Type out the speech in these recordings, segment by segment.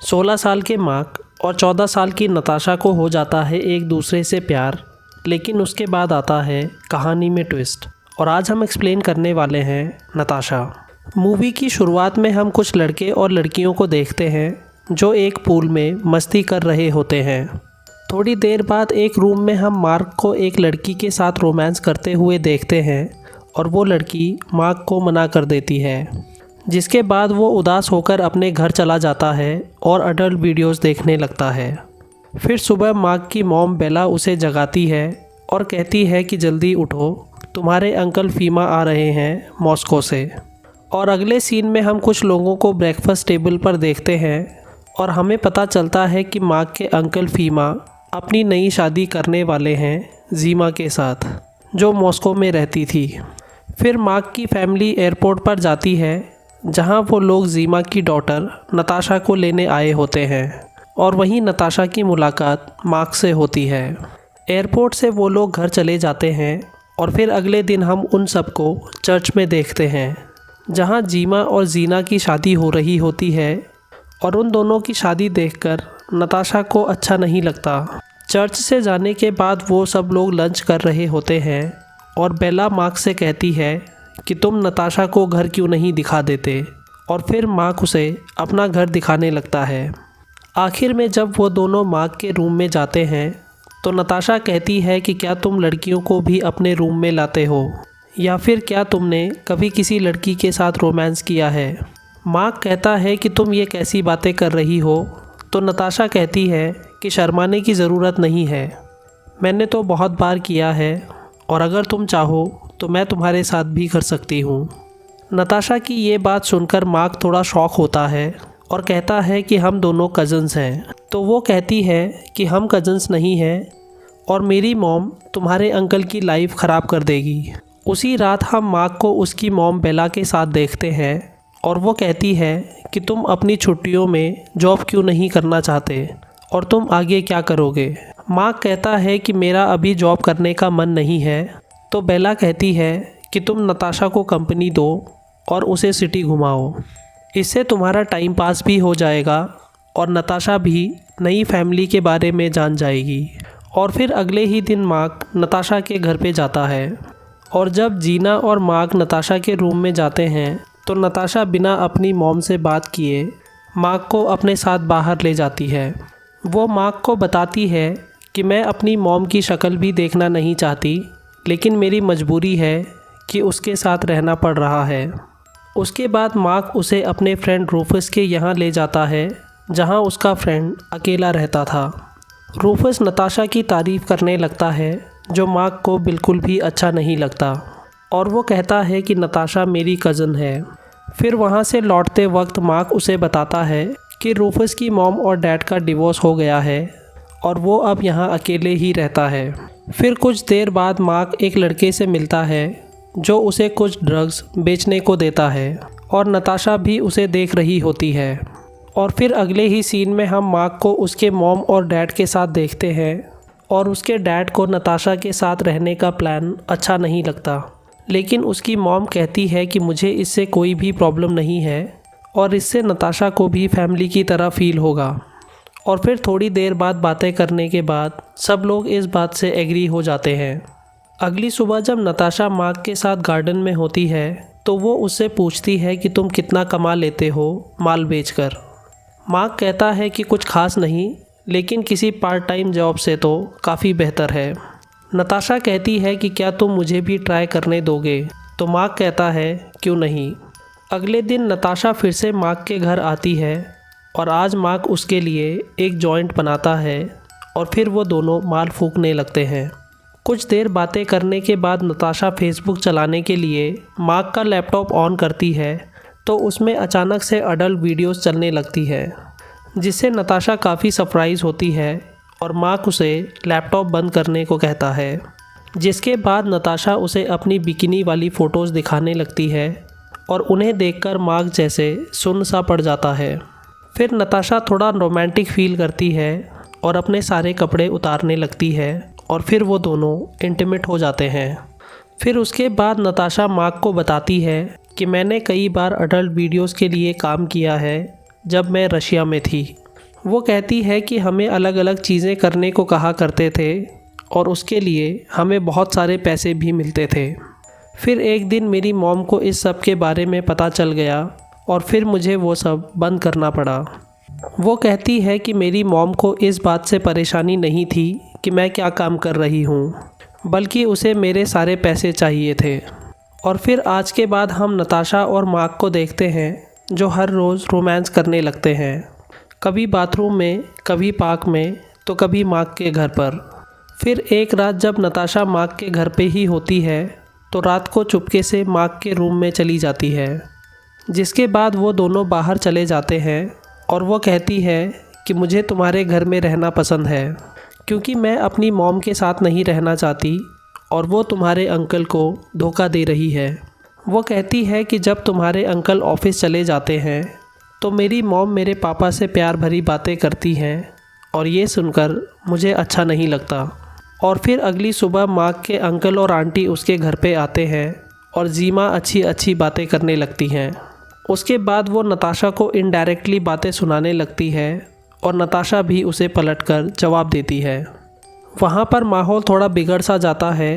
16 साल के मार्क और 14 साल की नताशा को हो जाता है एक दूसरे से प्यार, लेकिन उसके बाद आता है कहानी में ट्विस्ट। और आज हम एक्सप्लेन करने वाले हैं नताशा। मूवी की शुरुआत में हम कुछ लड़के और लड़कियों को देखते हैं जो एक पूल में मस्ती कर रहे होते हैं। थोड़ी देर बाद एक रूम में हम मार्क को एक लड़की के साथ रोमांस करते हुए देखते हैं और वो लड़की मार्क को मना कर देती है, जिसके बाद वो उदास होकर अपने घर चला जाता है और अडल्ट वीडियोस देखने लगता है। फिर सुबह मार्क की मॉम बेला उसे जगाती है और कहती है कि जल्दी उठो, तुम्हारे अंकल फीमा आ रहे हैं मॉस्को से। और अगले सीन में हम कुछ लोगों को ब्रेकफास्ट टेबल पर देखते हैं और हमें पता चलता है कि मार्क के अंकल फीमा अपनी नई शादी करने वाले हैं जीमा के साथ, जो मॉस्को में रहती थी। फिर मार्क की फैमिली एयरपोर्ट पर जाती है जहां वो लोग जीमा की डॉटर नताशा को लेने आए होते हैं और वहीं नताशा की मुलाकात मार्क से होती है। एयरपोर्ट से वो लोग घर चले जाते हैं और फिर अगले दिन हम उन सबको चर्च में देखते हैं जहां जीमा और जीना की शादी हो रही होती है। और उन दोनों की शादी देखकर नताशा को अच्छा नहीं लगता। चर्च से जाने के बाद वो सब लोग लंच कर रहे होते हैं और बेला मार्क से कहती है कि तुम नताशा को घर क्यों नहीं दिखा देते, और फिर मार्क उसे अपना घर दिखाने लगता है। आखिर में जब वो दोनों मार्क के रूम में जाते हैं तो नताशा कहती है कि क्या तुम लड़कियों को भी अपने रूम में लाते हो, या फिर क्या तुमने कभी किसी लड़की के साथ रोमांस किया है। मार्क कहता है कि तुम ये कैसी बातें कर रही हो, तो नताशा कहती है कि शर्माने की ज़रूरत नहीं है, मैंने तो बहुत बार किया है और अगर तुम चाहो तो मैं तुम्हारे साथ भी कर सकती हूँ। नताशा की ये बात सुनकर मार्क थोड़ा शॉक होता है और कहता है कि हम दोनों कज़न्स हैं। तो वो कहती है कि हम कज़न्स नहीं हैं और मेरी मॉम तुम्हारे अंकल की लाइफ ख़राब कर देगी। उसी रात हम मार्क को उसकी मॉम बेला के साथ देखते हैं और वो कहती है कि तुम अपनी छुट्टियों में जॉब क्यों नहीं करना चाहते और तुम आगे क्या करोगे। मार्क कहता है कि मेरा अभी जॉब करने का मन नहीं है। तो बेला कहती है कि तुम नताशा को कंपनी दो और उसे सिटी घुमाओ, इससे तुम्हारा टाइम पास भी हो जाएगा और नताशा भी नई फैमिली के बारे में जान जाएगी। और फिर अगले ही दिन मार्क नताशा के घर पे जाता है और जब जीना और मार्क नताशा के रूम में जाते हैं तो नताशा बिना अपनी मॉम से बात किए मार्क को अपने साथ बाहर ले जाती है। वो मार्क को बताती है कि मैं अपनी मॉम की शक्ल भी देखना नहीं चाहती, लेकिन मेरी मजबूरी है कि उसके साथ रहना पड़ रहा है। उसके बाद मार्क उसे अपने फ्रेंड रूफस के यहाँ ले जाता है जहाँ उसका फ्रेंड अकेला रहता था। रूफस नताशा की तारीफ़ करने लगता है जो मार्क को बिल्कुल भी अच्छा नहीं लगता और वो कहता है कि नताशा मेरी कज़न है। फिर वहाँ से लौटते वक्त मार्क उसे बताता है कि रूफस की मॉम और डैड का डिवोर्स हो गया है और वो अब यहाँ अकेले ही रहता है। फिर कुछ देर बाद मार्क एक लड़के से मिलता है जो उसे कुछ ड्रग्स बेचने को देता है और नताशा भी उसे देख रही होती है। और फिर अगले ही सीन में हम मार्क को उसके मॉम और डैड के साथ देखते हैं और उसके डैड को नताशा के साथ रहने का प्लान अच्छा नहीं लगता, लेकिन उसकी मॉम कहती है कि मुझे इससे कोई भी प्रॉब्लम नहीं है और इससे नताशा को भी फैमिली की तरह फील होगा। और फिर थोड़ी देर बाद बातें करने के बाद सब लोग इस बात से एग्री हो जाते हैं। अगली सुबह जब नताशा मार्क के साथ गार्डन में होती है तो वो उससे पूछती है कि तुम कितना कमा लेते हो माल बेचकर। मार्क कहता है कि कुछ खास नहीं, लेकिन किसी पार्ट टाइम जॉब से तो काफ़ी बेहतर है। नताशा कहती है कि क्या तुम मुझे भी ट्राई करने दोगे, तो मार्क कहता है क्यों नहीं। अगले दिन नताशा फिर से मार्क के घर आती है और आज मार्क उसके लिए एक जॉइंट बनाता है और फिर वो दोनों माल फूंकने लगते हैं। कुछ देर बातें करने के बाद नताशा फेसबुक चलाने के लिए मार्क का लैपटॉप ऑन करती है तो उसमें अचानक से अडल्ट वीडियोस चलने लगती है, जिससे नताशा काफ़ी सरप्राइज़ होती है और मार्क उसे लैपटॉप बंद करने को कहता है। जिसके बाद नताशा उसे अपनी बिकिनी वाली फ़ोटोज़ दिखाने लगती है और उन्हें देखकर मार्क जैसे सुन्न सा पड़ जाता है। फिर नताशा थोड़ा रोमांटिक फील करती है और अपने सारे कपड़े उतारने लगती है और फिर वो दोनों इंटीमेट हो जाते हैं। फिर उसके बाद नताशा मार्क को बताती है कि मैंने कई बार अडल्ट वीडियोस के लिए काम किया है जब मैं रशिया में थी। वो कहती है कि हमें अलग अलग चीज़ें करने को कहा करते थे और उसके लिए हमें बहुत सारे पैसे भी मिलते थे। फिर एक दिन मेरी मॉम को इस सब के बारे में पता चल गया और फिर मुझे वो सब बंद करना पड़ा। वो कहती है कि मेरी मॉम को इस बात से परेशानी नहीं थी कि मैं क्या काम कर रही हूँ, बल्कि उसे मेरे सारे पैसे चाहिए थे। और फिर आज के बाद हम नताशा और मार्क को देखते हैं जो हर रोज़ रोमांस करने लगते हैं, कभी बाथरूम में, कभी पार्क में, तो कभी मार्क के घर पर। फिर एक रात जब नताशा मार्क के घर पे ही होती है तो रात को चुपके से मार्क के रूम में चली जाती है, जिसके बाद वो दोनों बाहर चले जाते हैं और वो कहती है कि मुझे तुम्हारे घर में रहना पसंद है क्योंकि मैं अपनी मॉम के साथ नहीं रहना चाहती और वो तुम्हारे अंकल को धोखा दे रही है। वो कहती है कि जब तुम्हारे अंकल ऑफिस चले जाते हैं तो मेरी मॉम मेरे पापा से प्यार भरी बातें करती हैं और ये सुनकर मुझे अच्छा नहीं लगता। और फिर अगली सुबह मार्क के अंकल और आंटी उसके घर पे आते हैं और जीमा अच्छी अच्छी बातें करने लगती हैं। उसके बाद वो नताशा को इनडायरेक्टली बातें सुनाने लगती है और नताशा भी उसे पलटकर जवाब देती है। वहाँ पर माहौल थोड़ा बिगड़ सा जाता है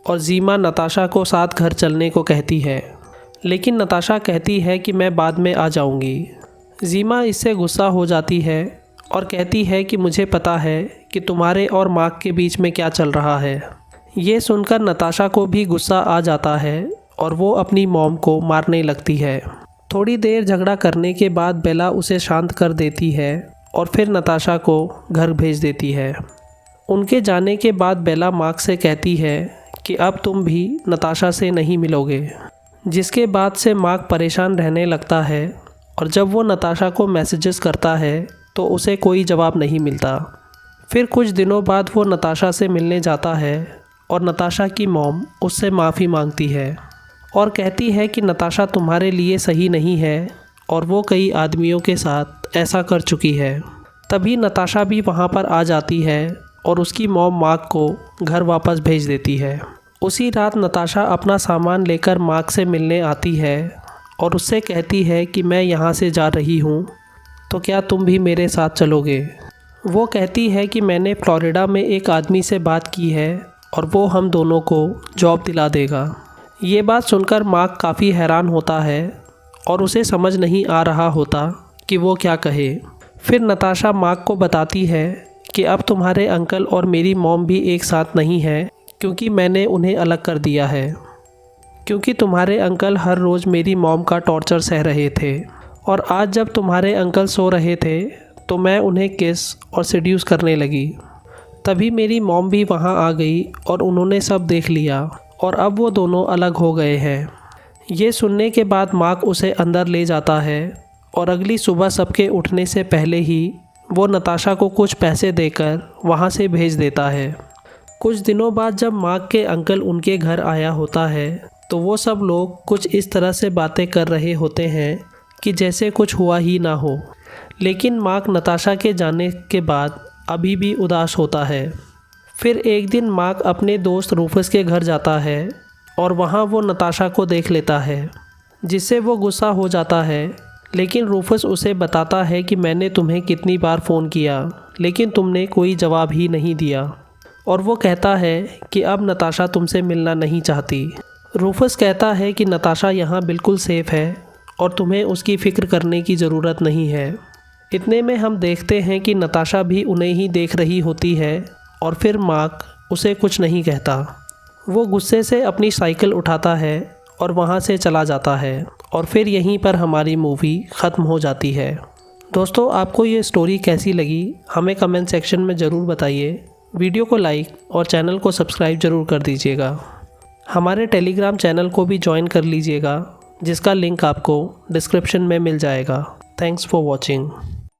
और जीमा नताशा को साथ घर चलने को कहती है, लेकिन नताशा कहती है कि मैं बाद में आ जाऊँगी। जीमा इससे गुस्सा हो जाती है और कहती है कि मुझे पता है कि तुम्हारे और मार्क के बीच में क्या चल रहा है। ये सुनकर नताशा को भी गुस्सा आ जाता है और वो अपनी मॉम को मारने लगती है। थोड़ी देर झगड़ा करने के बाद बेला उसे शांत कर देती है और फिर नताशा को घर भेज देती है। उनके जाने के बाद बेला मार्क से कहती है कि अब तुम भी नताशा से नहीं मिलोगे, जिसके बाद से मार्क परेशान रहने लगता है और जब वो नताशा को मैसेजेस करता है तो उसे कोई जवाब नहीं मिलता। फिर कुछ दिनों बाद वो नताशा से मिलने जाता है और नताशा की मॉम उससे माफ़ी मांगती है और कहती है कि नताशा तुम्हारे लिए सही नहीं है और वो कई आदमियों के साथ ऐसा कर चुकी है। तभी नताशा भी वहाँ पर आ जाती है और उसकी मॉम मार्क को घर वापस भेज देती है। उसी रात नताशा अपना सामान लेकर मार्क से मिलने आती है और उससे कहती है कि मैं यहाँ से जा रही हूँ, तो क्या तुम भी मेरे साथ चलोगे। वो कहती है कि मैंने फ्लोरिडा में एक आदमी से बात की है और वो हम दोनों को जॉब दिला देगा। ये बात सुनकर मार्क काफ़ी हैरान होता है और उसे समझ नहीं आ रहा होता कि वो क्या कहे। फिर नताशा मार्क को बताती है कि अब तुम्हारे अंकल और मेरी मॉम भी एक साथ नहीं है क्योंकि मैंने उन्हें अलग कर दिया है, क्योंकि तुम्हारे अंकल हर रोज़ मेरी मॉम का टॉर्चर सह रहे थे और आज जब तुम्हारे अंकल सो रहे थे तो मैं उन्हें किस और सेड्यूस करने लगी। तभी मेरी मॉम भी वहाँ आ गई और उन्होंने सब देख लिया और अब वो दोनों अलग हो गए हैं। ये सुनने के बाद मार्क उसे अंदर ले जाता है और अगली सुबह सबके उठने से पहले ही वो नताशा को कुछ पैसे देकर वहाँ से भेज देता है। कुछ दिनों बाद जब मार्क के अंकल उनके घर आया होता है तो वो सब लोग कुछ इस तरह से बातें कर रहे होते हैं कि जैसे कुछ हुआ ही ना हो। लेकिन मार्क नताशा के जाने के बाद अभी भी उदास होता है। फिर एक दिन मार्क अपने दोस्त रूफस के घर जाता है और वहाँ वो नताशा को देख लेता है, जिससे वो गुस्सा हो जाता है। लेकिन रूफस उसे बताता है कि मैंने तुम्हें कितनी बार फ़ोन किया लेकिन तुमने कोई जवाब ही नहीं दिया, और वो कहता है कि अब नताशा तुमसे मिलना नहीं चाहती। रूफस कहता है कि नताशा यहाँ बिल्कुल सेफ़ है और तुम्हें उसकी फ़िक्र करने की ज़रूरत नहीं है। इतने में हम देखते हैं कि नताशा भी उन्हें ही देख रही होती है और फिर मार्क उसे कुछ नहीं कहता। वो गुस्से से अपनी साइकिल उठाता है और वहाँ से चला जाता है और फिर यहीं पर हमारी मूवी ख़त्म हो जाती है। दोस्तों, आपको ये स्टोरी कैसी लगी हमें कमेंट सेक्शन में ज़रूर बताइए। वीडियो को लाइक और चैनल को सब्सक्राइब ज़रूर कर दीजिएगा। हमारे टेलीग्राम चैनल को भी ज्वाइन कर लीजिएगा, जिसका लिंक आपको डिस्क्रिप्शन में मिल जाएगा। Thanks for watching.